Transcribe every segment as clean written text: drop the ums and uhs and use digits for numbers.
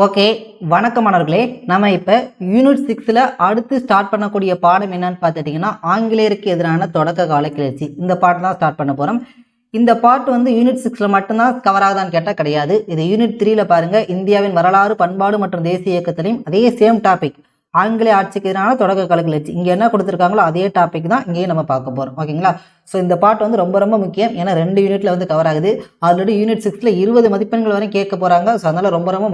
Okay, வணக்கம் மாணவர்களே. நம்ம இப்போ யூனிட் 6ல் அடுத்து ஸ்டார்ட் பண்ணக்கூடிய பாடம் என்னன்னு பார்த்துட்டிங்கன்னா, ஆங்கிலேயருக்கு எதிரான தொடக்க கால கிளர்ச்சி. இந்த பாட்டு தான் ஸ்டார்ட் பண்ண போகிறோம். இந்த பாட்டு வந்து யூனிட் 6ல் மட்டும்தான் கவர் ஆகுதான்னு கேட்டால் கிடையாது. இது யூனிட் 3ல் பாருங்கள், இந்தியாவின் வரலாறு, பண்பாடு மற்றும் தேசிய இயக்கத்திலையும் அதே சேம் டாபிக், ஆங்கிலேய ஆட்சிக்கு எதிரான தொடக்க கால கிளர்ச்சி. இங்கே என்ன கொடுத்துருக்காங்களோ அதே டாபிக் தான் இங்கேயும் நம்ம பார்க்க போகிறோம். ஓகேங்களா? ஸோ இந்த பாட்டு வந்து ரொம்ப ரொம்ப முக்கியம். ஏன்னா 2 யூனிட்டில் வந்து கவர் ஆகுது. ஆல்ரெடி யூனிட் 6ல் 20 மதிப்பெண்கள் வரையும் கேட்க போகிறாங்க. ஸோ அதனால் ரொம்ப ரொம்ப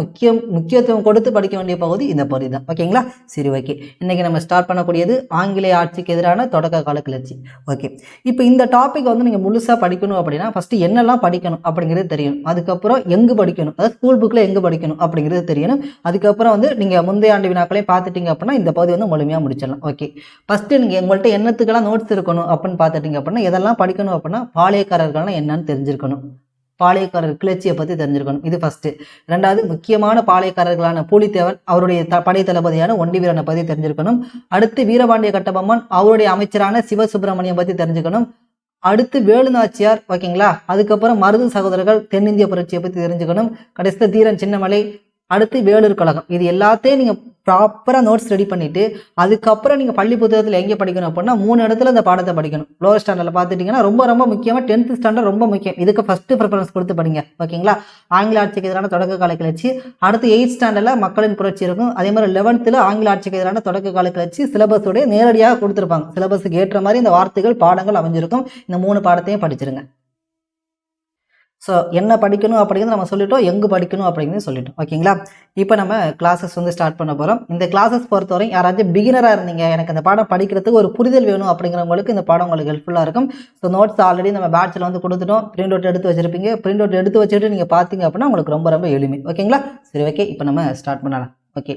முக்கியத்துவம் கொடுத்து படிக்க வேண்டிய பகுதி இந்த பகுதி தான். ஓகேங்களா? சரி, ஓகே. இன்றைக்கி நம்ம ஸ்டார்ட் பண்ணக்கூடியது ஆங்கிலேய ஆட்சிக்கு எதிரான தொடக்க கால கிளர்ச்சி. ஓகே, இப்போ இந்த டாபிக் வந்து நீங்கள் முழுசாக படிக்கணும் அப்படின்னா ஃபஸ்ட்டு என்னெல்லாம் படிக்கணும் அப்படிங்கிறது தெரியணும். அதுக்கப்புறம் எங்கே படிக்கணும், அதாவது ஸ்கூல் புக்கில் எங்கே படிக்கணும் அப்படிங்கிறது தெரியணும். அதுக்கப்புறம் வந்து நீங்கள் முந்தைய ஆண்டு வினாக்களே பார்த்துட்டிங்க அப்படின்னா இந்த பகுதி வந்து முழுமையாக முடிச்சிடலாம். ஓகே, ஃபஸ்ட்டு நீங்கள் உங்கள்கிட்ட என்னத்துக்கெல்லாம் நோட்ஸ் இருக்கணும் அப்படின்னு பார்த்துட்டிங்க அப்படின்னா எதெல்லாம் படிக்கணும் அப்படின்னா பாளையக்காரர்கள்னா என்னன்னு தெரிஞ்சிருக்கணும், பாளையக்காரர் கிளர்ச்சியை பற்றி தெரிஞ்சிருக்கணும். இது ஃபஸ்ட்டு. ரெண்டாவது, முக்கியமான பாளையக்காரர்களான பூலித்தேவன் அவருடைய படை தளபதியான ஒண்டி வீரனை பற்றி தெரிஞ்சிருக்கணும். அடுத்து வீரபாண்டிய கட்டபொம்மன் அவருடைய அமைச்சரான சிவசுப்பிரமணியம் பற்றி தெரிஞ்சுக்கணும். அடுத்து வேலுநாச்சியார். ஓகேங்களா? அதுக்கப்புறம் மருது சகோதரர்கள், தென்னிந்திய புரட்சியை பற்றி தெரிஞ்சுக்கணும். கடைசியில் தீரன் சின்னமலை, அடுத்து வேலூர் கழகம். இது எல்லாத்தையும் நீங்கள் ப்ராப்பராக நோட்ஸ் ரெடி பண்ணிவிட்டு அதுக்கப்புறம் நீங்கள் பள்ளி புத்தகத்தில் எங்கே படிக்கணும் அப்படின்னா 3 இடத்துல இந்த பாடத்தை படிக்கணும். லோவர் ஸ்டாண்டர்டில் பார்த்துட்டிங்கன்னா ரொம்ப ரொம்ப முக்கியமாக 10th ஸ்டாண்டர்ட் ரொம்ப முக்கியம். இதுக்கு ஃபஸ்ட்டு ப்ரிஃபரன்ஸ் கொடுத்து படிங்க. ஓகேங்களா? ஆங்கில ஆட்சிக்கு எதிரான தொடக்க கால கிளர்ச்சி. அடுத்து 8th ஸ்டாண்டர்டில் மக்களின் புரட்சி இருக்கும். அதே மாதிரி 11th ஆங்கில ஆட்சிக்கு எதிரான தொடக்க கால கிளர்ச்சி சிலபஸோடைய நேரடியாக கொடுத்துருப்பாங்க. சிலபஸுக்கு ஏற்ற மாதிரி இந்த வார்த்தைகள் பாடங்கள் அமைஞ்சிருக்கும். இந்த 3 பாடத்தையும் படிச்சிருங்க. ஸோ என்ன படிக்கணும் அப்படிங்கிறது நம்ம சொல்லிட்டோம், எங்கே படிக்கணும் அப்படிங்கிறது சொல்லிட்டோம். ஓகேங்களா? இப்போ நம்ம கிளாஸஸ் வந்து ஸ்டார்ட் பண்ண போகிறோம். இந்த கிளாஸஸ் பொறுத்தவரை யாராச்சும் பிகினராக இருந்தீங்க, எனக்கு இந்த பாடம் படிக்கிறதுக்கு ஒரு புரிதல் வேணும் அப்படிங்கிறவங்களுக்கு இந்த பாடம் உங்களுக்கு ஹெல்ப்ஃபுல்லாக இருக்கும். ஸோ நோட்ஸ் ஆல்ரெடி நம்ம பேட்சில் வந்து கொடுத்துட்டோம். பிரிண்ட் அவுட் எடுத்து வச்சுருப்பீங்க. பிரிண்ட் அவுட் எடுத்து வச்சுட்டு நீங்கள் பார்த்தீங்க அப்படின்னா உங்களுக்கு ரொம்ப ரொம்ப எளிமை. ஓகேங்களா? சரி, ஓகே. இப்போ நம்ம ஸ்டார்ட் பண்ணலாம். ஓகே,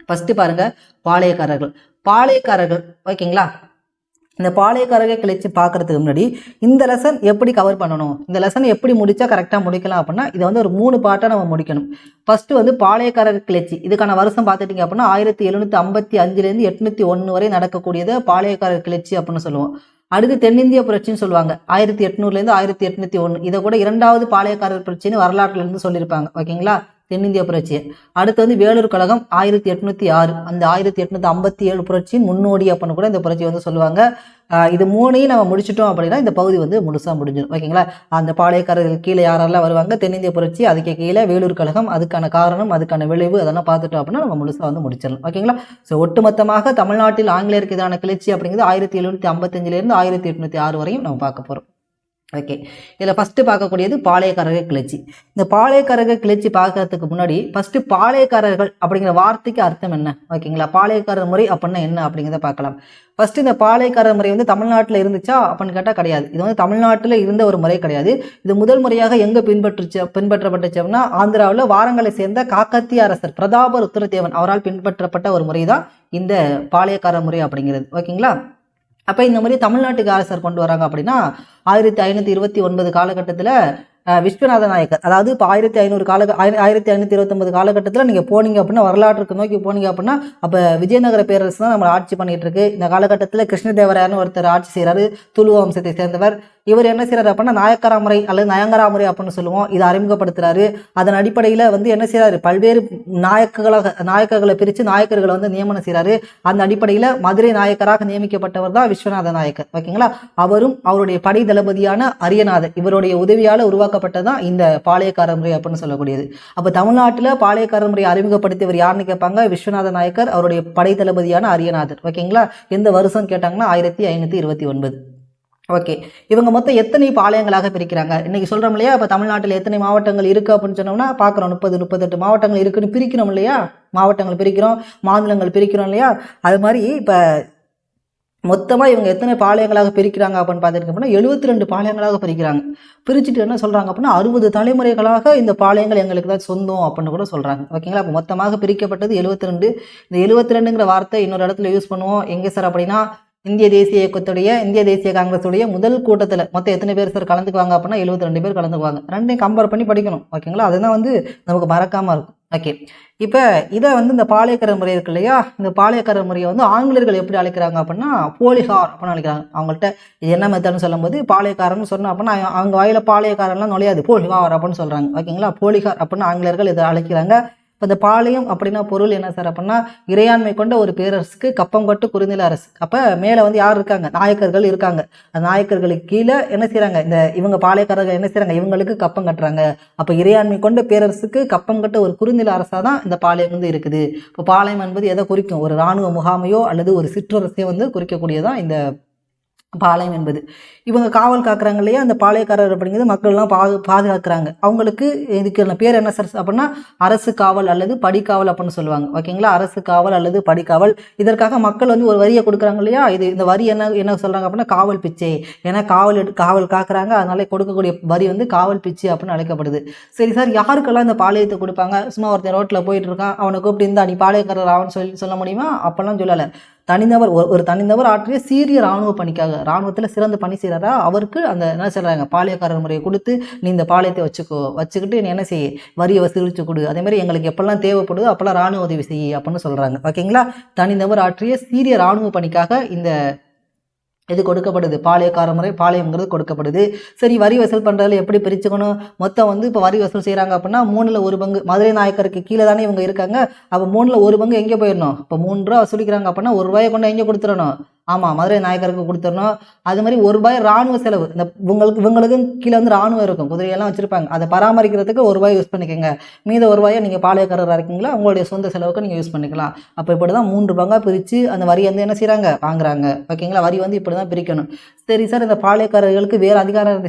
ஃபஸ்ட்டு பாருங்கள், பாளையக்காரர்கள். ஓகேங்களா? இந்த பாளையக்காரர்கள் கிளர்ச்சி பார்க்குறதுக்கு முன்னாடி இந்த லெசன் எப்படி கவர் பண்ணணும், இந்த லெசன் எப்படி முடித்தா கரெக்டாக முடிக்கலாம் அப்படின்னா இதை வந்து ஒரு 3 பாட்டாக நம்ம முடிக்கணும். ஃபஸ்ட்டு வந்து பாளையக்காரர் கிளர்ச்சி. இதுக்கான வருஷம் பார்த்துட்டிங்க அப்படின்னா 1755லேருந்து 801 வரை நடக்கக்கூடியது பாளையக்காரர் கிளர்ச்சி அப்படின்னு சொல்லுவோம். அடுத்து தென்னிந்திய புரட்சின்னு சொல்லுவாங்க, 1800லேருந்து 1801. இதை கூட 2வது பாளையக்காரர் புரட்சின்னு வரலாற்றுலேருந்து சொல்லியிருப்பாங்க. ஓகேங்களா? தென்னிந்திய புரட்சி. அடுத்து வந்து வேலூர் கழகம் 1806. அந்த 1857 புரட்சியின் முன்னோடி அப்படின்னு கூட இந்த புரட்சி வந்து சொல்லுவாங்க. இது 3ஐயும் நம்ம முடிச்சிட்டோம் அப்படின்னா இந்த பகுதி வந்து முழுசாக முடிஞ்சிடும். ஓகேங்களா? அந்த பாளையக்காரர்கள் கீழே யாரெல்லாம் வருவாங்க, தென்னிந்திய புரட்சி, அதுக்கு கீழே வேலூர் கழகம், அதுக்கான காரணம், அதுக்கான விளைவு, அதெல்லாம் பார்த்துட்டோம் அப்படின்னா நம்ம முழுசாக வந்து முடிச்சிடலாம். ஓகேங்களா? ஸோ ஒட்டுமொத்தமாக தமிழ்நாட்டில் ஆங்கிலேயருக்கு எதிரான கிளர்ச்சி அப்படிங்கிறது 1755லேருந்து 1806 வரையும் நம்ம பார்க்க போகிறோம். ஓகே, இதில் ஃபஸ்ட்டு பார்க்கக்கூடியது பாளையக்காரர்கள் கிளர்ச்சி. இந்த பாளையக்காரர்கள் கிளர்ச்சி பார்க்கறதுக்கு முன்னாடி ஃபஸ்ட்டு பாளையக்காரர்கள் அப்படிங்கிற வார்த்தைக்கு அர்த்தம் என்ன? ஓகேங்களா? பாளையக்காரர் முறை அப்படின்னா என்ன அப்படிங்கிறத பார்க்கலாம். ஃபஸ்ட்டு இந்த பாளையக்காரர் முறை வந்து தமிழ்நாட்டில் இருந்துச்சா அப்படின்னு கேட்டால் கிடையாது. இது வந்து தமிழ்நாட்டில் இருந்த ஒரு முறை கிடையாது. இது முதல் முறையாக எங்கே பின்பற்றப்பட்டுச்சு அப்படின்னா ஆந்திராவில் வாரங்களை சேர்ந்த காக்கத்திய அரசர் பிரதாப ருத்ரதேவன் அவரால் பின்பற்றப்பட்ட ஒரு முறை தான் இந்த பாளையக்காரர் முறை அப்படிங்கிறது. ஓகேங்களா? அப்போ இந்த மாதிரி தமிழ்நாட்டுக்கு அரசர் கொண்டு வராங்க அப்படின்னா 1529 காலகட்டத்தில் விஸ்வநாத நாயக்கர், அதாவது இப்போ 1529 காலகட்டத்தில் நீங்கள் போனீங்க அப்படின்னா வரலாற்றுக்கு நோக்கி போனீங்க அப்படின்னா அப்போ விஜயநகர பேரரசு தான் நம்ம ஆட்சி பண்ணிகிட்டு இருக்கு. இந்த காலகட்டத்தில் கிருஷ்ணதேவராயர்னு ஒருத்தர் ஆட்சி செய்கிறாரு, துளு வம்சத்தை சேர்ந்தவர். இவர் என்ன செய்கிறார் அப்படின்னா நாயக்கரா முறை அல்லது நயங்கரா முறை அப்படின்னு சொல்லுவோம், இதை அறிமுகப்படுத்துகிறாரு. அதன் அடிப்படையில் வந்து என்ன செய்கிறாரு, பல்வேறு நாயக்கர்களை பிரித்து நாயக்கர்களை வந்து நியமனம் செய்கிறாரு. அந்த அடிப்படையில் மதுரை நாயக்கராக நியமிக்கப்பட்டவர் தான் விஸ்வநாத நாயக்கர். ஓகேங்களா? அவரும் அவருடைய படை தளபதியான அரியநாதர் இவருடைய உதவியால் உருவாக்கப்பட்டதான் இந்த பாளையக்காரர் முறை அப்படின்னு சொல்லக்கூடியது. அப்போ தமிழ்நாட்டில் பாளையக்காரர் முறையை அறிமுகப்படுத்தியவர் யாருன்னு கேட்பாங்க, விஸ்வநாத நாயக்கர், அவருடைய படை தளபதியான அரியநாதர். ஓகேங்களா? எந்த வருஷம் கேட்டாங்கன்னா 1529. ஓகே, இவங்க மொத்தம் எத்தனை பாளையங்களாக பிரிக்கிறாங்க இன்னைக்கு சொல்கிறோம் இல்லையா? இப்போ தமிழ்நாட்டில் எத்தனை மாவட்டங்கள் இருக்குது அப்படின்னு சொன்னோம்னா பார்க்குறோம், 30-38 மாவட்டங்கள் இருக்குன்னு பிரிக்கிறோம் இல்லையா? மாவட்டங்கள் பிரிக்கிறோம், மாநிலங்கள் பிரிக்கிறோம் இல்லையா? அது மாதிரி இப்போ மொத்தமாக இவங்க எத்தனை பாளையங்களாக பிரிக்கிறாங்க அப்படின்னு பார்த்துட்டு அப்படின்னா 72 பாளையங்களாக பிரிக்கிறாங்க. பிரிச்சுட்டு என்ன சொல்கிறாங்க அப்படின்னா 60 தலைமுறைகளாக இந்த பாளையங்கள் எங்களுக்கு தான் சொந்தம் அப்படின்னு கூட சொல்கிறாங்க. ஓகேங்களா? அப்போ மொத்தமாக பிரிக்கப்பட்டது 72. இந்த 72ங்கிற வார்த்தை இன்னொரு இடத்துல யூஸ் பண்ணுவோம். எங்கே சார் அப்படின்னா இந்திய தேசிய காங்கிரஸுடைய முதல் கூட்டத்தில் மொத்தம் எத்தனை பேர் சார் கலந்துக்குவாங்க அப்படின்னா 72 பேர் கலந்துக்குவாங்க. ரெண்டையும் கம்பேர் பண்ணி படிக்கணும். ஓகேங்களா? அதுதான் வந்து நமக்கு மறக்காமல் இருக்கும். ஓகே, இப்போ இதை வந்து இந்த பாளையக்காரர் முறை இருக்கு இல்லையா, இந்த பாளையக்காரர் முறையை வந்து ஆங்கிலேயர்கள் எப்படி அழைக்கிறாங்க அப்படின்னா போலிகார் அப்படின்னு அழைக்கிறாங்க. அவங்கள்ட்ட இது என்ன மெத்தட்னு சொல்லும்போது பாளையக்காரன்னு சொன்னோம் அப்படின்னா அவங்க வாயில பாளையக்காரன்லாம் நுழையாது, போலிகார் அப்படின்னு சொல்கிறாங்க. ஓகேங்களா? போலிகார் அப்படின்னு ஆங்கிலேயர்கள் இதை அழைக்கிறாங்க. இப்போ இந்த பாளையம் அப்படின்னா பொருள் என்ன சார் அப்படின்னா இறையாண்மை கொண்ட ஒரு பேரரசுக்கு கப்பம் கட்டு குறுநில அரசு. அப்போ மேலே வந்து யார் இருக்காங்க? நாயக்கர்கள் இருக்காங்க. அந்த நாயக்கர்களுக்கு கீழே என்ன செய்கிறாங்க? இவங்க பாளையக்காரர்கள் என்ன செய்கிறாங்க? இவங்களுக்கு கப்பம் கட்டுறாங்க. அப்போ இறையாண்மை கொண்ட பேரரசுக்கு கப்பம் கட்ட ஒரு குறுநில அரசாக தான் இந்த பாளையம் வந்து இருக்குது. இப்போ பாளையம் என்பது எதை குறிக்கும்? ஒரு இராணுவ முகாமையோ அல்லது ஒரு சிற்றரசையோ வந்து குறிக்கக்கூடியதான் இந்த பாளையம் என்பது. இவங்க காவல் காக்குறாங்க இல்லையா, அந்த பாளையக்காரர் அப்படிங்கிறது மக்கள்லாம் பாதுகாக்கிறாங்க. அவங்களுக்கு இதுக்கான பேர் என்ன சார் அப்படின்னா அரசு காவல் அல்லது படிக்காவல் அப்படின்னு சொல்லுவாங்க. ஓகேங்களா? அரசு காவல் அல்லது படிக்காவல். இதற்காக மக்கள் வந்து ஒரு வரியை கொடுக்குறாங்க இல்லையா, இந்த வரி என்ன சொல்றாங்க அப்படின்னா காவல் பிச்சை. ஏன்னா காவல் காக்குறாங்க, அதனால கொடுக்கக்கூடிய வரி வந்து காவல் பிச்சை அப்படின்னு அழைக்கப்படுது. சரி சார், யாருக்கெல்லாம் இந்த பாளையத்தை கொடுப்பாங்க? சும்மா ஒருத்தர் ரோட்டில் போயிட்டு இருக்கான், அவனை கூப்பிட்டு இருந்தா நீ பாளையக்காரர் ஆவன்னு சொல்ல முடியுமா? அப்பெல்லாம் சொல்லலை. ஒரு தனிநபர் ஆற்றிய சீரிய இராணுவ பணிக்காக, இராணுவத்தில் சிறந்த பணி செய்கிறாரா, அவருக்கு அந்த என்ன சொல்கிறாங்க பாளையக்காரர் முறையை கொடுத்து நீ இந்த பாளையத்தை வச்சுக்கிட்டு நீ என்ன செய்ய, வரியை வசூலிச்சு கொடு, அதே மாதிரி எங்களுக்கு எப்பெல்லாம் தேவைப்படுதோ அப்பெல்லாம் இராணுவ உதவி செய்ய அப்படின்னு சொல்கிறாங்க. ஓகேங்களா? தனிநபர் ஆற்றிய சீரிய இராணுவ பணிக்காக இந்த இது கொடுக்கப்படுது. பாளையக்கார முறை, பாளையம்ங்கிறது கொடுக்கப்படுது. சரி, வரி வசூல் பண்ணுறதுல எப்படி பிரிச்சுக்கணும்? மொத்தம் வந்து இப்போ வரி வசூல் செய்கிறாங்க அப்படின்னா 1/3 மதுரை நாயக்கருக்கு கீழே தானே இவங்க இருக்காங்க. அப்போ 1/3 எங்கே போயிடணும்? இப்போ 3 ரூபா வசூலிக்கிறாங்க அப்படின்னா 1 ரூபாயை கொண்டு எங்கே கொடுத்துடணும்? ஆமாம், மதுரை நாயக்கருக்கு கொடுத்துடணும். அது மாதிரி 1 ரூபாய் இராணுவ செலவு. இந்த இவங்களுக்கும் கீழே வந்து இராணுவம் இருக்கும், குதிரையெல்லாம் வச்சுருப்பாங்க, அதை பராமரிக்கிறதுக்கு 1 ரூபாய் யூஸ் பண்ணிக்கோங்க. மீத 1 ரூபாயை நீங்கள் பாளையக்காரராக இருக்கீங்களா, உங்களுடைய சொந்த செலவுக்கு நீங்கள் யூஸ் பண்ணிக்கலாம். அப்போ இப்படி தான் 3 பங்காக பிரித்து அந்த வரி வந்து என்ன செய்கிறாங்க, வாங்குறாங்க. ஓகேங்களா? வரி வந்து இப்படி தான் பிரிக்கணும். சரி சார், இந்த பாளையக்காரர்களுக்கு வேறு அதிகாரம்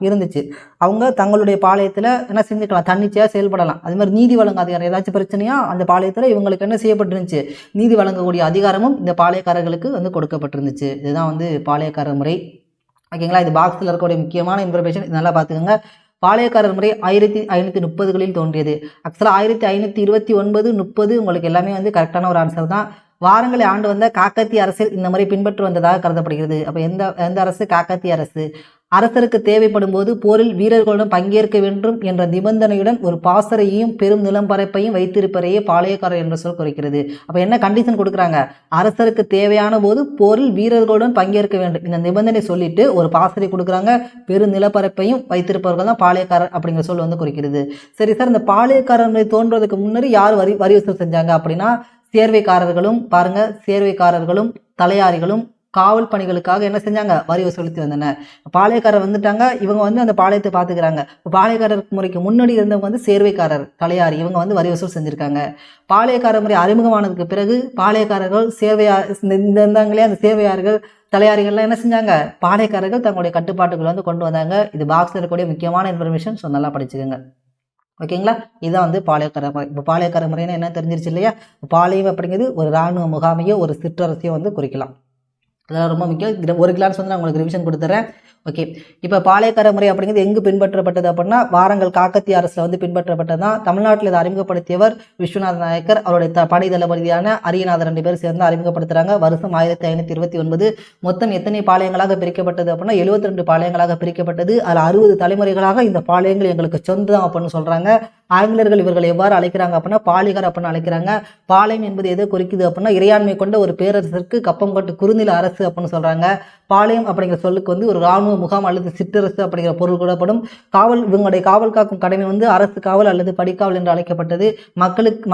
இருந்துச்சு. அவங்க தங்களுடைய பாளையத்தில் என்ன செஞ்சுக்கலாம், தன்னிச்சையாக செயல்படலாம். அது மாதிரி நீதி வழங்க அதிகாரம், ஏதாச்சும் பிரச்சனையா அந்த பாளையத்தில் இவங்களுக்கு என்ன செய்யப்பட்டிருந்துச்சு, நீதி வழங்கக்கூடிய அதிகாரமும் இந்த பாளையக்காரர்களுக்கு வந்து கொடுக்கப்பட்டிருந்துச்சு. இதுதான் வந்து பாளையக்காரர் முறை. ஓகேங்களா? இது பாக்ஸில் இருக்கக்கூடிய முக்கியமான இன்ஃபர்மேஷன், நல்லா பார்த்துக்கோங்க. பாளையக்காரர் முறை 1530களில் தோன்றியது. ஆக்சுவலாக 1529, 30 உங்களுக்கு எல்லாமே வந்து கரெக்டான ஒரு ஆன்சர் தான். வாரங்களை ஆண்டு வந்த காக்கத்திய அரசில் இந்த முறை பின்பற்றி வந்ததாக கருதப்படுகிறது. அப்போ எந்த அரசு? காக்கத்திய அரசு. அரசருக்கு தேவைப்படும் போது போரில் வீரர்களுடன் பங்கேற்க வேண்டும் என்ற நிபந்தனையுடன் ஒரு பாசறையையும் பெரும் நிலப்பரப்பையும் வைத்திருப்பதையே பாளையக்காரர் என்ற சொல் குறிக்கிறது. அப்போ என்ன கண்டிஷன் கொடுக்குறாங்க? அரசருக்கு தேவையான போது போரில் வீரர்களுடன் பங்கேற்க வேண்டும், இந்த நிபந்தனை சொல்லிட்டு ஒரு பாசறை கொடுக்குறாங்க, பெரும் நிலப்பரப்பையும் வைத்திருப்பவர்கள் தான் பாளையக்காரர் அப்படிங்கிற சொல் வந்து குறிக்கிறது. சரி சார், இந்த பாளையக்காரர் தோன்றுவதற்கு முன்னாடி யார் வரி வசூல் செஞ்சாங்க அப்படின்னா சேர்வைக்காரர்களும், பாருங்க, சேர்வைக்காரர்களும் தலையாரிகளும் காவல் பணிகளுக்காக என்ன செஞ்சாங்க, வரி வசூலித்து வந்தனர். பாளையக்காரர் வந்துட்டாங்க, இவங்க வந்து அந்த பாளையத்தை பார்த்துக்கிறாங்க. இப்போ பாளையக்காரர் முறைக்கு முன்னாடி இருந்தவங்க வந்து சேர்வைக்காரர் தலையாரி, இவங்க வந்து வரி வசூல் செஞ்சுருக்காங்க. பாளையக்காரர் முறை அறிமுகமானதுக்கு பிறகு பாளையக்காரர்கள் இருந்தாங்களே, அந்த சேர்வையார்கள் தலையாரிகள்லாம் என்ன செஞ்சாங்க, பாளையக்காரர்கள் தங்களுடைய கட்டுப்பாட்டுக்குள்ள வந்து கொண்டு வந்தாங்க. இது பாக்ஸில் இருக்கக்கூடிய முக்கியமான இன்ஃபர்மேஷன். ஸோ நல்லா படிச்சுக்கோங்க. ஓகேங்களா? இதுதான் வந்து பாளையக்கார முறை. இப்போ பாளையக்கார முறைன்னு என்ன தெரிஞ்சிருச்சு இல்லையா? பாளையம் அப்படிங்கிறது ஒரு இராணுவ முகாமையோ ஒரு சிற்றரசையோ வந்து குறிக்கலாம். அதெல்லாம் ரொம்ப முக்கியம். ஒரு கிளாஸ் வந்து நான் உங்களுக்கு ரிவிஷன் கொடுத்துறேன். ஓகே, இப்போ பாளையக்கார முறை அப்படிங்கிறது எங்கு பின்பற்றப்பட்டது அப்படின்னா வாரங்கள் காக்கத்திய அரசில் வந்து பின்பற்றப்பட்டது தான். தமிழ்நாட்டில் இதை அறிமுகப்படுத்தியவர் விஸ்வநாத நாயக்கர், அவருடைய படை தளபதியான அரியநாதர் 2 பேர் சேர்ந்து அறிமுகப்படுத்துகிறாங்க. வருஷம் 1529. மொத்தம் எத்தனை பாளையங்களாக பிரிக்கப்பட்டது அப்படின்னா 72 பாளையங்களாக பிரிக்கப்பட்டது. அதில் 60 தலைமுறைகளாக இந்த பாளையங்கள் எங்களுக்கு சொந்தம் அப்படின்னு சொல்கிறாங்க. ஆங்கிலேயர்கள் இவர்களை எவ்வாறு அழைக்கிறாங்க அப்படின்னா பாலிகர் அப்படின்னு அழைக்கிறாங்க. பாளையம் என்பது எதை குறிக்குது அப்படின்னா இறையாண்மை கொண்ட ஒரு பேரரசிற்கு கப்பம் கட்டு குறுநில அரசு அப்படின்னு சொல்கிறாங்க. பாளையம் அப்படிங்கிற சொல்லுக்கு வந்து ஒரு இராணுவ முகாம் அல்லது சிற்றரசு அப்படிங்கிற பொருள் கூடப்படும். இவங்களுடைய காவல் காக்கும் கடமை வந்து அரசு காவல் அல்லது படிக்காவல் என்று அழைக்கப்பட்டது.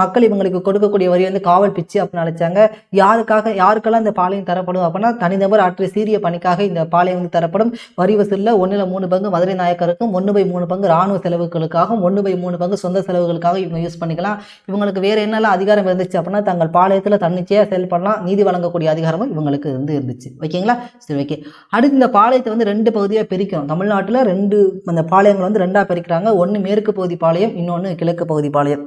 மக்கள் இவங்களுக்கு கொடுக்கக்கூடிய வரி வந்து காவல் பிச்சு அப்படின்னு அழைச்சாங்க. யாருக்கெல்லாம் இந்த பாளையம் தரப்படும் அப்படின்னா தனிநபர் ஆற்றிய சீரிய பணிக்காக இந்த பாளையம் வந்து தரப்படும். வரி வசூலில் 1/3 பங்கு மதுரை நாயக்கருக்கும், 1/3 பங்கு இராணுவ செலவுகளுக்காகவும், 1/3 பங்கு சொந்த செலவுகளுக்காக இவங்க யூஸ் பண்ணிக்கலாம். இவங்களுக்கு வேறு என்னெல்லாம் அதிகாரம் இருந்துச்சு அப்படின்னா தங்கள் பாளையத்தில் தன்னிச்சையாக செயல்படலாம், நீதி வழங்கக்கூடிய அதிகாரமும் இவங்களுக்கு வந்து இருந்துச்சு. ஓகேங்களா? சரி, ஓகே. அடுத்து இந்த பாளையத்தை வந்து 2 பகுதியாக பிரிக்கணும். தமிழ்நாட்டில் அந்த பாளையங்கள் வந்து 2ஆக பிரிக்கிறாங்க. ஒன்று மேற்கு பகுதி பாளையம், இன்னொன்று கிழக்கு பகுதி பாளையம்.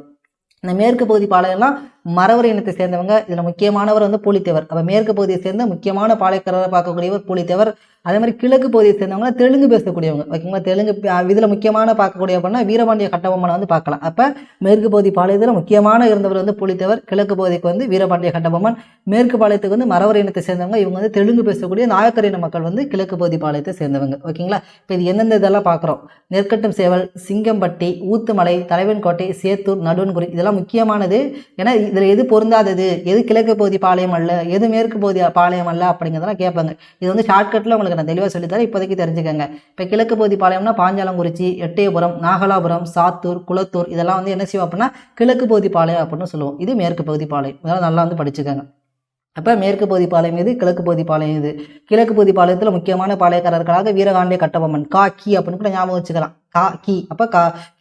இந்த மேற்கு பகுதி பாளையம்லாம் மறவர் இனத்தை சேர்ந்தவங்க. இதில் முக்கியமானவர் வந்து பூலித்தேவர். அப்போ மேற்கு பகுதியை சேர்ந்த முக்கியமான பாளையக்காரரை பார்க்கக்கூடியவர் பூலித்தேவர். அதே மாதிரி கிழக்கு பகுதியை சேர்ந்தவங்க தெலுங்கு பேசக்கூடியவங்க. ஓகேங்களா? தெலுங்கு இதில் முக்கியமான பார்க்கக்கூடிய அப்படின்னா வீரபாண்டிய கட்டபொம்மனை வந்து பார்க்கலாம். அப்போ மேற்கு பகுதி பாளையத்தில் முக்கியமான இருந்தவர் வந்து பூலித்தேவர், கிழக்கு பகுதிக்கு வந்து வீரபாண்டிய கட்டபொம்மன், மேற்கு பாளையத்துக்கு வந்து மறவர் இனத்தை சேர்ந்தவங்க. இவங்க வந்து தெலுங்கு பேசக்கூடிய நாயக்கர் இன மக்கள் வந்து கிழக்கு பகுதி பாளையத்தை சேர்ந்தவங்க. ஓகேங்களா? இப்போ இது எந்தெந்த இதெல்லாம் பார்க்குறோம்? நெற்கட்டும் சேவல், சிங்கம்பட்டி, ஊத்துமலை, தலைவன்கோட்டை, சேத்தூர், நடுவன்குடி, இதெல்லாம் இதெல்லாம் முக்கியமானது. ஏன்னா இதில் எது பொருந்தாதது, எது கிழக்கு பகுதி பாளையம் அல்ல, எது மேற்கு பகுதி பாளையம் அல்ல அப்படிங்கிறதெல்லாம் கேட்பாங்க. இது வந்து ஷார்ட்கட்டில் உங்களுக்கு நான் தெளிவாக சொல்லித்தரேன், இப்போதைக்கு தெரிஞ்சுக்கோங்க. இப்போ கிழக்கு பகுதி பாளையம்னா பாஞ்சாலங்குறிச்சி, எட்டயபுரம், நாகலாபுரம், சாத்தூர், குளத்தூர் இதெல்லாம் வந்து என்ன செய்வோம் அப்படின்னா கிழக்கு பகுதி பாளையம் அப்படின்னு சொல்லுவோம். இது மேற்கு பகுதி பாளையம். இதெல்லாம் நல்லா வந்து படிச்சுக்கோங்க. அப்போ மேற்கு பகுதி பாளையம் இது, கிழக்கு பகுதி பாளையம் இது. கிழக்கு பகுதி பாளையத்தில் முக்கியமான பாளையக்காரர்களாக வீரகாண்டிய கட்டபொம்மன், கி அப்படின்னு கூட ஞாபகம் வச்சுக்கலாம். கி அப்போ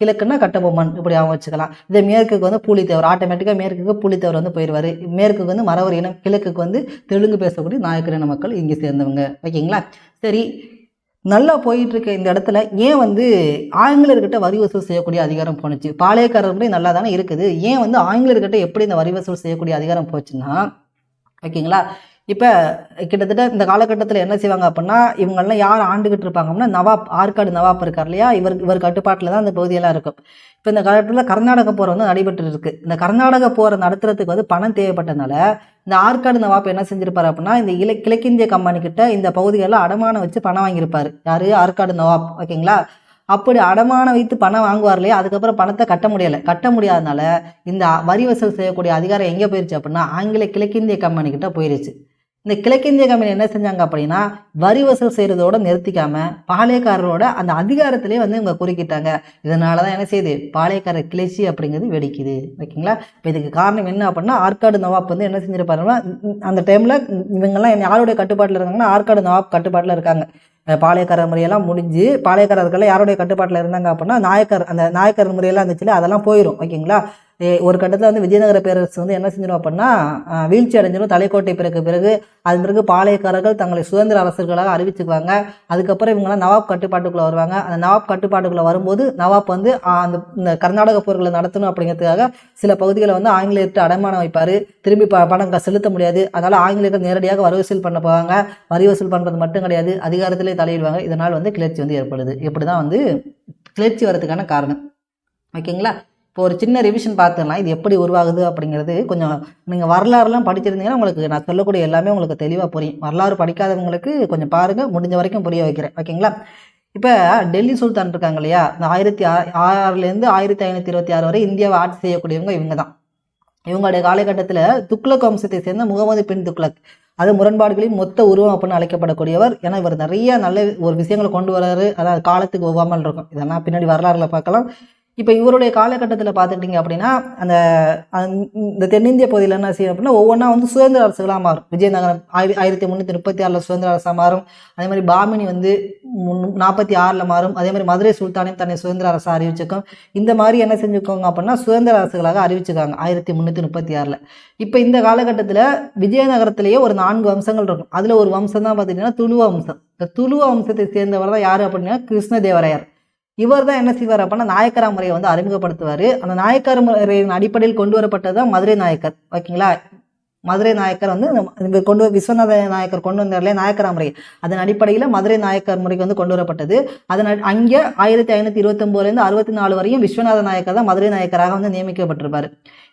கிழக்குன்னா கட்டபொம்மன் இப்படி ஞாபகம் வச்சுக்கலாம். இதே மேற்குக்கு வந்து பூலித்தேவர், ஆட்டோமேட்டிக்காக மேற்குக்கு பூலித்தேவர் வந்து போயிடுவார். மேற்குக்கு வந்து மறவர் இனம், கிழக்குக்கு வந்து தெலுங்கு பேசக்கூடிய நாயக்கர் இன மக்கள் இங்கே சேர்ந்தவங்க. ஓகேங்களா? சரி, நல்லா போயிட்டு இருக்க இந்த இடத்துல ஏன் வந்து ஆங்கிலேயர்கிட்ட வரி வசூல் செய்யக்கூடிய அதிகாரம் போணுச்சு? பாளையக்காரர் முறை நல்லா தானே இருக்குது, ஏன் வந்து ஆங்கிலேயர்கிட்ட எப்படி இந்த வரி வசூல் செய்யக்கூடிய அதிகாரம் போச்சுன்னா, ஓகேங்களா, இப்போ கிட்டத்தட்ட இந்த காலகட்டத்தில் என்ன செய்வாங்க அப்படின்னா, இவங்கெல்லாம் யார் ஆண்டுகிட்டு இருப்பாங்க அப்படின்னா நவாப், ஆற்காடு நவாப் இருக்கார் இல்லையா, இவர் கட்டுப்பாட்டில் தான் அந்த பகுதியெல்லாம் இருக்கும். இப்போ இந்த காலகட்டத்தில் கர்நாடக போர் வந்து நடைபெற்று இருக்கு. இந்த கர்நாடக போரை நடத்துறதுக்கு வந்து பணம் தேவைப்பட்டனால இந்த ஆற்காடு நவாப் என்ன செஞ்சிருப்பாரு அப்படின்னா, இந்த கிழக்கிந்திய கம்பெனி கிட்ட இந்த பகுதிகளெல்லாம் அடமானம் வச்சு பணம் வாங்கியிருப்பாரு. யாரு? ஆற்காடு நவாப். ஓகேங்களா? அப்படி அடமானம் வைத்து பணம் வாங்குவார் இல்லையா, அதுக்கப்புறம் பணத்தை கட்ட முடியாதனால இந்த வரி வசூல் செய்யக்கூடிய அதிகாரம் எங்கே போயிருச்சு அப்படின்னா கிழக்கிந்திய கம்பெனி கிட்ட போயிருச்சு. இந்த கிழக்கிந்திய கம்பெனி என்ன செஞ்சாங்க அப்படின்னா, வரி வசூல் செய்யறதோட நிறுத்திக்காம பாளையக்காரரோட அந்த அதிகாரத்திலே வந்து இவங்க குறுக்கிட்டாங்க. இதனாலதான் என்ன செய்யுது, பாளையக்கார கிளர்ச்சி அப்படிங்கிறது வெடிக்குது. ஓகேங்களா? இப்போ இதுக்கு காரணம் என்ன அப்படின்னா, ஆற்காடு நவாப் வந்து என்ன செஞ்சிருப்பாருன்னா, அந்த டைம்ல இவங்கெல்லாம் யாருடைய கட்டுப்பாட்டில் இருக்காங்கன்னா ஆற்காடு நவாப் கட்டுப்பாட்டில் இருக்காங்க. பாளையக்காரர் முறையெல்லாம் முடிஞ்சு பாளையக்காரர்கள் யாருடைய கட்டுப்பாட்டில் இருந்தாங்க அப்படின்னா அந்த நாயக்கர் முறையெல்லாம் இருந்துச்சுல, அதெல்லாம் போயிடும். ஓகேங்களா? ஒரு கட்டத்தில் வந்து விஜயநகர பேரரசு வந்து என்ன செஞ்சிடும் அப்படின்னா வீழ்ச்சி அடைஞ்சிடும். தலைக்கோட்டை பிறகு அதன் பிறகு பாளையக்காரர்கள் தங்களை சுதந்திர அரசர்களாக அறிவிச்சுக்குவாங்க. அதுக்கப்புறம் இவங்கெல்லாம் நவாப் கட்டுப்பாட்டுக்குள்ளே வருவாங்க. அந்த நவாப் கட்டுப்பாட்டுக்குள்ளே வரும்போது நவாப் வந்து இந்த கர்நாடக போர்களை நடத்தணும் அப்படிங்கிறதுக்காக சில பகுதிகளை வந்து ஆங்கிலேயர்கிட்ட அடமானம் வைப்பார். திரும்பி பணம் செலுத்த முடியாது. அதனால் ஆங்கிலேயர்கள் நேரடியாக வரி வசூல் பண்ண போவாங்க. வரி வசூல் பண்ணுறது மட்டும் கிடையாது, அதிகாரத்திலே தலையிடுவாங்க. இதனால் வந்து கிளர்ச்சி வந்து ஏற்படுது. இப்படி தான் வந்து கிளர்ச்சி வரதுக்கான காரணம். ஓகேங்களா? இப்போ ஒரு சின்ன ரிவிஷன் பார்த்துக்கலாம், இது எப்படி உருவாகுது அப்படிங்கிறது. கொஞ்சம் நீங்கள் வரலாறுலாம் படிச்சிருந்தீங்கன்னா உங்களுக்கு நான் சொல்லக்கூடிய எல்லாமே உங்களுக்கு தெளிவாக புரியும். வரலாறு படிக்காதவங்களுக்கு கொஞ்சம் பாருங்கள், முடிஞ்ச வரைக்கும் புரிய வைக்கிறேன். ஓகேங்களா? இப்போ டெல்லி சுல்தான் இருக்காங்க இல்லையா, இந்த 1006 1526 வரை இந்தியாவை ஆட்சி செய்யக்கூடியவங்க இவங்க தான். இவங்களுடைய காலகட்டத்தில் துக்ளக் வம்சத்தை சேர்ந்த முகமது பின் துக்ளக், அது முரண்பாடுகளின் மொத்த உருவம் அப்படின்னு அழைக்கப்படக்கூடியவர். ஏன்னா இவர் நிறைய நல்ல ஒரு விஷயங்களை கொண்டு வர்றாரு, அதாவது காலத்துக்கு ஒவ்வாமல் இருக்கும். இதெல்லாம் பின்னாடி வரலாறுல பார்க்கலாம். இப்போ இவருடைய காலகட்டத்தில் பார்த்துட்டிங்க அப்படின்னா இந்த தென்னிந்திய பகுதியில் என்ன செய்யும் அப்படின்னா ஒவ்வொன்றா வந்து சுதந்திர அரசுகளாக மாறும். விஜயநகரம் 1336 சுதந்திர அரசாக மாறும். அதே மாதிரி பாமினி வந்து 46 மாறும். அதே மாதிரி மதுரை சுல்தானையும் தன்னை சுதந்திர அரசாக அறிவிச்சுக்கும். இந்த மாதிரி என்ன செஞ்சுக்கோங்க அப்படின்னா சுதந்திர அரசுகளாக அறிவிச்சுக்காங்க 1336. இப்போ இந்த காலகட்டத்தில் விஜயநகரத்திலேயே ஒரு 4 வம்சங்கள் இருக்கும். அதில் ஒரு வம்சம் தான் பார்த்துட்டிங்கன்னா துளுவ வம்சம். இந்த துளுவ வம்சத்தை சேர்ந்தவர் தான் யார் அப்படின்னா கிருஷ்ணதேவராயர். இவர் தான் என்ன செய்வார் அப்படின்னா நாயக்கரா முறையை வந்து அறிமுகப்படுத்துவார். அந்த நாயக்கர் முறையின் அடிப்படையில் கொண்டு வரப்பட்டது தான் மதுரை நாயக்கர். ஓகேங்களா? மதுரை நாயக்கர் வந்து விஸ்வநாத நாயக்கர் கொண்டு வந்தார்லே நாயக்கரா முறை, அதன் அடிப்படையில் மதுரை நாயக்கர் முறைக்கு வந்து கொண்டு வரப்பட்டது. அங்கே 1529 64 வரையும் விஸ்வநாத நாயக்கர் தான் மதுரை நாயக்கராக வந்து நியமிக்கப்பட்டிருப்பார்.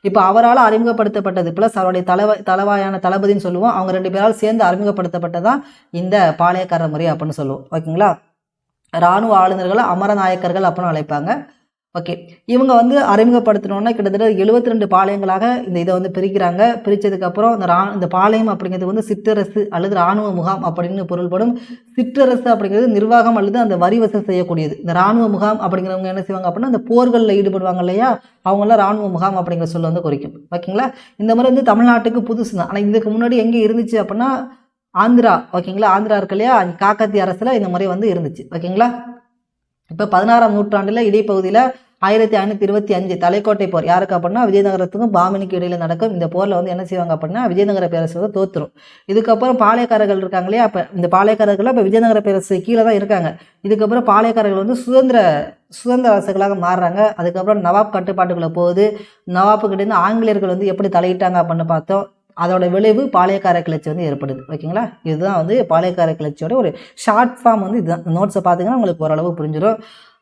இப்போ அவரால் அறிமுகப்படுத்தப்பட்டது பிளஸ் அவருடைய தலைவாயான தளபதினு சொல்லுவோம், அவங்க 2 பேரால் சேர்ந்து அறிமுகப்படுத்தப்பட்டதான் இந்த பாளையக்கார முறை அப்படின்னு சொல்லுவோம். ஓகேங்களா? இராணுவ ஆளுநர்களை அமரநாயக்கர்கள் அப்படின்னு அழைப்பாங்க. ஓகே, இவங்க வந்து அறிமுகப்படுத்தணுன்னா கிட்டத்தட்ட 72 பாளையங்களாக இந்த இதை வந்து பிரிக்கிறாங்க. பிரித்ததுக்கப்புறம் இந்த பாளையம் அப்படிங்கிறது வந்து சிற்றரசு அல்லது இராணுவ முகாம் அப்படின்னு பொருள்படும். சிற்றரசு அப்படிங்கிறது நிர்வாகம் அல்லது அந்த வரி வசூல் செய்யக்கூடியது. இந்த இராணுவ முகாம் அப்படிங்கிறவங்க என்ன செய்வாங்க அப்படின்னா அந்த போர்களில் ஈடுபடுவாங்க இல்லையா, அவங்களாம் இராணுவ முகாம் அப்படிங்கிற சொல்ல வந்து குறிக்கும். ஓகேங்களா? இந்த மாதிரி வந்து தமிழ்நாட்டுக்கு புதுசு தான். ஆனால் இதுக்கு முன்னாடி எங்கே இருந்துச்சு அப்படின்னா ஆந்திரா. ஓகேங்களா? ஆந்திரா இருக்கு இல்லையா, காக்கத்திய அரசில் இந்த முறை வந்து இருந்துச்சு. ஓகேங்களா? இப்போ 16ஆம் நூற்றாண்டில் இடைப்பகுதியில் 1525 தலைக்கோட்டை போர் யாருக்கு அப்படின்னா விஜயநகரத்துக்கும் பாமினிக்கு இடையில நடக்கும். இந்த போரில் வந்து என்ன செய்வாங்க அப்படின்னா விஜயநகர பேரரசு வந்து தோத்துரும். இதுக்கப்புறம் பாளையக்காரர்கள் இருக்காங்க இல்லையா, அப்போ இந்த பாளையக்காரர்கள் இப்போ விஜயநகர பேரரசு கீழே தான் இருக்காங்க. இதுக்கப்புறம் பாளையக்காரர்கள் வந்து சுதந்திர அரசுகளாக மாறுறாங்க. அதுக்கப்புறம் நவாப் கட்டுப்பாட்டுக்குள்ளே போகுது. நவாப்புக்கிட்டேருந்து ஆங்கிலேயர்கள் வந்து எப்படி தலையிட்டாங்க அப்படின்னு பார்த்தோம். அதோட விளைவு பாளையக்கார கிளர்ச்சி வந்து ஏற்படுது. ஓகேங்களா? இதுதான் வந்து பாளையக்கார கிளர்ச்சியோட ஒரு ஷார்ட் ஃபார்ம் வந்து இதுதான். நோட்ஸை பார்த்தீங்கன்னா உங்களுக்கு ஓரளவு புரிஞ்சிடும்.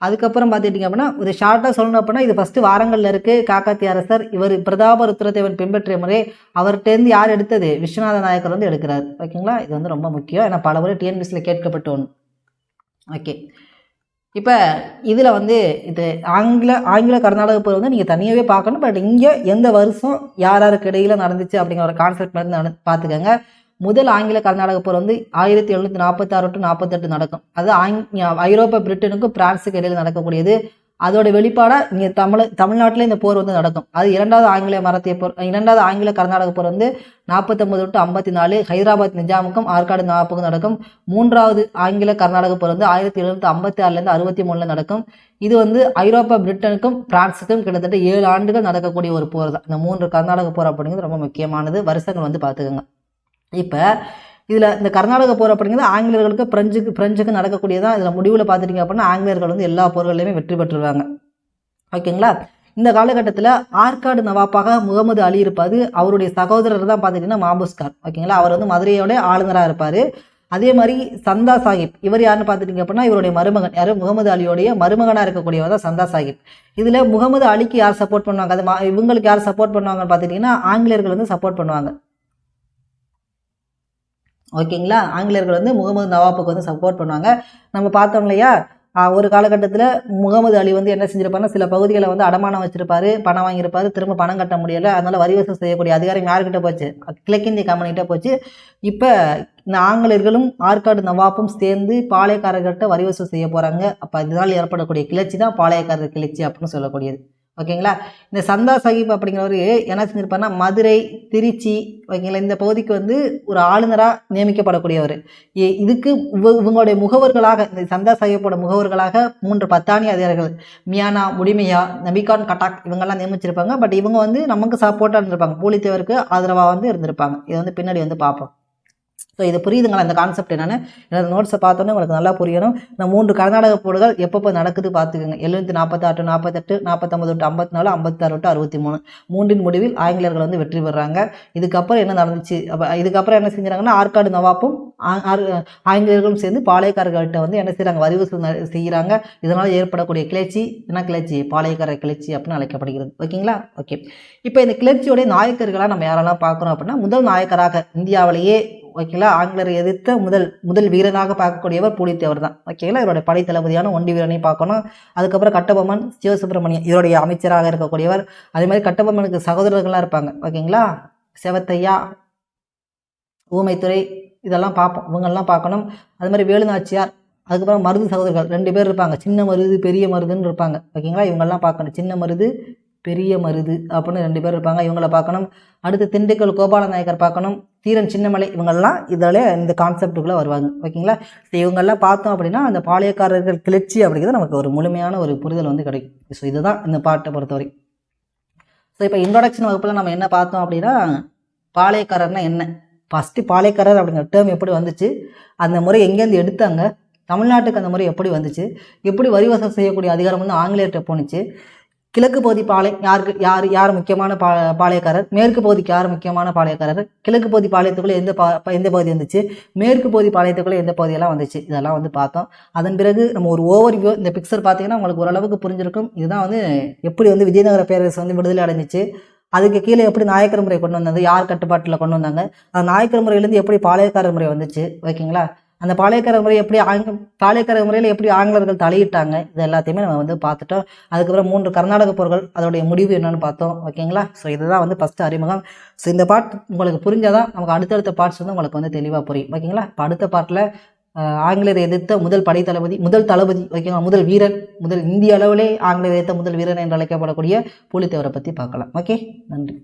அதுக்கப்புறம் பார்த்துட்டிங்க அப்படின்னா ஒரு ஷார்ட்டாக சொல்லணும் அப்படின்னா இது ஃபஸ்ட்டு வாரங்களில் இருக்குது. காக்காத்திய அரசர் இவர் பிரதாப ருத்ரதேவன் பின்பற்றிய முறை அவர்கிட்டேருந்து யார் எடுத்தது, விஸ்வநாத நாயக்கர் வந்து எடுக்கிறார். ஓகேங்களா? இது வந்து ரொம்ப முக்கியம், ஏன்னா பல முறை டிஎன்பிஎஸ்சியில் கேட்கப்பட்ட ஒன்று. ஓகே, இப்போ இதில் வந்து இது ஆங்கில கர்நாடக போர் வந்து நீங்கள் தனியாகவே பார்க்கணும். பட் இங்கே எந்த வருஷம் யார் யாருக்கு இடையில் நடந்துச்சு அப்படிங்கிற ஒரு கான்செப்ட் வந்து பார்த்துக்கோங்க. முதல் ஆங்கில கர்நாடக போர் வந்து 1746 to 48 நடக்கும். அது ஐரோப்பா பிரிட்டனுக்கும் பிரான்ஸுக்கு இடையில் நடக்கக்கூடியது. அதோட வெளிப்பாடாக இங்கே தமிழ்நாட்டில் இந்த போர் வந்து நடக்கும். அது இரண்டாவது ஆங்கில கர்நாடக போர் வந்து 49 to 54 ஹைதராபாத் நிஜாமுக்கும் ஆற்காடு நவாப்புக்கும் நடக்கும். மூன்றாவது ஆங்கில கர்நாடக போர் வந்து 1756 63 நடக்கும். இது வந்து ஐரோப்பா பிரிட்டனுக்கும் பிரான்ஸுக்கும் கிட்டத்தட்ட 7 ஆண்டுகள் நடக்கக்கூடிய ஒரு போர் தான். இந்த 3 கர்நாடக போர் அப்படிங்கிறது ரொம்ப முக்கியமானது. வருஷங்கள் வந்து பார்த்துக்கோங்க. இப்போ இதில் இந்த கர்நாடக போர் அப்படிங்கிறது ஆங்கிலேயர்களுக்கு பிரெஞ்சுக்கு நடக்கக்கூடியதான். இதில் முடிவில் பார்த்துட்டிங்க அப்படின்னா ஆங்கிலேயர்கள் வந்து எல்லா போர்களையுமே வெற்றி பெற்றுருவாங்க. ஓகேங்களா? இந்த காலகட்டத்தில் ஆற்காடு நவாப்பாக முகமது அலி இருப்பார். அவருடைய சகோதரர் தான் பார்த்துட்டிங்கன்னா மாபூஸ் கான். ஓகேங்களா? அவர் வந்து மதுரையோட ஆளுநராக இருப்பார். அதே மாதிரி சந்தா சாஹிப் இவர் யாருன்னு பார்த்துட்டிங்க அப்படின்னா இவருடைய மருமகன், யார் முகமது அலியோடைய மருமகனாக இருக்கக்கூடியவர் தான் சந்தா சாஹிப். இதில் முகமது அலிக்கு யார் சப்போர்ட் பண்ணுவாங்க, அது இவங்களுக்கு யார் சப்போர்ட் பண்ணுவாங்கன்னு பார்த்துட்டிங்கன்னா ஆங்கிலேயர்கள் வந்து சப்போர்ட் பண்ணுவாங்க. ஓகேங்களா? ஆங்கிலேயர்கள் வந்து முகமது நவாப்புக்கு வந்து சப்போர்ட் பண்ணுவாங்க. நம்ம பார்த்தோம் இல்லையா, ஒரு காலகட்டத்தில் முகமது அலி வந்து என்ன செஞ்சிருப்பாருன்னா சில பகுதிகளை வந்து அடமானம் வச்சிருப்பாரு, பணம் வாங்கியிருப்பாரு, திரும்ப பணம் கட்ட முடியலை. அதனால வரி வசூல் செய்யக்கூடிய அதிகாரம் யார்கிட்ட போச்சு? கிழக்கிந்திய கம்பெனிகிட்ட போச்சு. இப்போ இந்த ஆங்கிலேயர்களும் ஆற்காடு நவாப்பும் சேர்ந்து பாளையக்காரர்கிட்ட வரி வசூல் செய்ய போகிறாங்க. அப்போ இதனால் ஏற்படக்கூடிய கிளர்ச்சி தான் பாளையக்காரர் கிளர்ச்சி அப்படின்னு சொல்லக்கூடியது. ஓகேங்களா? இந்த சந்தா சாஹிப் அப்படிங்கிறவர் என்ன செஞ்சிருப்பாருன்னா மதுரை, திருச்சி, ஓகேங்களா, இந்த பகுதிக்கு வந்து ஒரு ஆளுநராக நியமிக்கப்படக்கூடியவர். இதுக்கு இவங்களுடைய முகவர்களாக, இந்த சந்தா சாஹிப்போட முகவர்களாக 3 பத்தானி அதிகாரிகள் மியானா, முடிமையா, நபிகான் கட்டாக் இவங்கெல்லாம் நியமிச்சிருப்பாங்க. பட் இவங்க வந்து நமக்கு சப்போர்ட்டாக இருந்திருப்பாங்க, பூலித்தேவருக்கு ஆதரவாக வந்து இருந்திருப்பாங்க. இதை வந்து பின்னாடி வந்து பார்ப்போம். ஸோ இது புரியுதுங்களா? இந்த கான்செப்ட் என்னென்னு என்னோட நோட்ஸை பார்த்தோன்னே உங்களுக்கு நல்லா புரியணும். இந்த 3 கர்நாடக போர்கள் எப்பப்போ நடக்குது பார்த்துக்கோங்க. 1746 48 49 to 54 56 to 63 3 முடிவில் ஆங்கிலேயர்கள் வந்து வெற்றி பெறாங்க. இதுக்கப்புறம் என்ன நடந்துச்சு? இதுக்கப்புறம் என்ன செஞ்சாங்கன்னா ஆற்காடு நவாப்பும் ஆங்கிலேயர்களும் சேர்ந்து பாளையக்காரர்கள்ட்ட வந்து என்ன செய்கிறாங்க? வரி வசூல் செய்கிறாங்க. இதனால் ஏற்படக்கூடிய கிளர்ச்சி என்ன கிளர்ச்சி? பாளையக்கார கிளர்ச்சி அப்படின்னு அழைக்கப்படுகிறது. ஓகேங்களா? ஓகே. இப்போ இந்த கிளர்ச்சியோடைய நாயக்கர்களாக நம்ம யாரெல்லாம் பார்க்குறோம் அப்படின்னா முதல் நாயக்கராக இந்தியாவிலேயே ஓகேங்களா ஆங்கிலேயரை எதிர்த்த முதல் வீரனாக பார்க்கக்கூடியவர் பூலித்தேவர் தான். ஓகேங்களா? இவருடைய படை தளபதியான ஒண்டி வீரனையும் பார்க்கணும். அதுக்கப்புறம் கட்டபொம்மன், சிவசுப்பிரமணியன் இவருடைய அமைச்சராக இருக்கக்கூடியவர். அதே மாதிரி கட்டபொம்மனுக்கு சகோதரர்கள்லாம் இருப்பாங்க. ஓகேங்களா? செவத்தையா, ஊமைத்துறை இதெல்லாம் பார்ப்போம். இவங்கெல்லாம் பார்க்கணும். அது மாதிரி வேலுநாச்சியார், அதுக்கப்புறம் மருது சகோதரர்கள் 2 பேர் இருப்பாங்க. சின்ன மருது, பெரிய மருதுன்னு இருப்பாங்க. ஓகேங்களா? இவங்கெல்லாம் பார்க்கணும். சின்ன மருது, பெரிய மருது அப்படின்னு 2 பேர் இருப்பாங்க. இவங்கள பார்க்கணும். அடுத்து திண்டுக்கல் கோபால நாயக்கர் பார்க்கணும். தீரன் சின்னமலை இவங்கெல்லாம் இதில் இந்த கான்செப்டுக்குள்ளே வருவாங்க. ஓகேங்களா? ஸோ இவங்கெல்லாம் பார்த்தோம் அப்படின்னா அந்த பாளையக்காரர்கள் கிளர்ச்சி அப்படிங்கிறது நமக்கு ஒரு முழுமையான ஒரு புரிதல் வந்து கிடைக்கும். ஸோ இதுதான் இந்த பாட்டை பொறுத்தவரை. ஸோ இப்போ இன்ட்ரோடக்ஷன் வகுப்பில் நம்ம என்ன பார்த்தோம் அப்படின்னா பாளையக்காரர்னா என்ன, ஃபஸ்ட்டு பாளையக்காரர் அப்படிங்கிற டேர்ம் எப்படி வந்துச்சு, அந்த முறை எங்கேருந்து எடுத்தாங்க, தமிழ்நாட்டுக்கு அந்த முறை எப்படி வந்துச்சு, எப்படி வரி வசூல் செய்யக்கூடிய அதிகாரம் வந்து ஆங்கிலேயர்கிட்ட போணுச்சு, கிழக்கு பகுதி யார் முக்கியமான பாளையக்காரர், மேற்கு பகுதிக்கு யார் முக்கியமான பாளையக்காரர், கிழக்கு பகுதி பாளையத்துக்குள்ளே எந்த பகுதி வந்துச்சு, மேற்கு பகுதி பாளையத்துக்குள்ளே எந்த பகுதியெல்லாம் வந்துச்சு, இதெல்லாம் வந்து பார்த்தோம். அதன் பிறகு நம்ம ஒரு ஓவர்வியூ இந்த பிக்சர் பார்த்தீங்கன்னா உங்களுக்கு ஓரளவுக்கு புரிஞ்சிருக்கும். இதுதான் வந்து எப்படி வந்து விஜயநகர பேரரசு வந்து விடுதலை அடைஞ்சிச்சு, அதுக்கு கீழே எப்படி நாயக்கர் முறை கொண்டு வந்தது, யார் கட்டுப்பாட்டில் கொண்டு வந்தாங்க, அந்த நாயக்கர் முறையிலேருந்து எப்படி பாளையக்காரர் முறை வந்துச்சு. ஓகேங்களா? அந்த பாளையக்கார முறை பாளையக்கார முறையில் எப்படி ஆங்கிலேயர்கள் தலையிட்டாங்க, இது எல்லாத்தையுமே நம்ம வந்து பார்த்துட்டோம். அதுக்கப்புறம் 3 கர்நாடக போர்கள் அதோடைய முடிவு என்னன்னு பார்த்தோம். ஓகேங்களா? ஸோ இதுதான் வந்து ஃபஸ்ட்டு அறிமுகம். ஸோ இந்த பார்ட் உங்களுக்கு புரிஞ்சாதான் நமக்கு அடுத்தடுத்த பார்ட்ஸ் வந்து உங்களுக்கு வந்து தெளிவாக புரியும். ஓகேங்களா? இப்போ அடுத்த பார்ட்டில் ஆங்கிலேயரை எதிர்த்த முதல் தளபதி ஓகேங்களா, முதல் வீரன், இந்திய அளவிலே ஆங்கிலேயரை எதிர்த்த முதல் வீரன் என்று அழைக்கப்படக்கூடிய பூலித்தேவரை பற்றி பார்க்கலாம். ஓகே, நன்றி.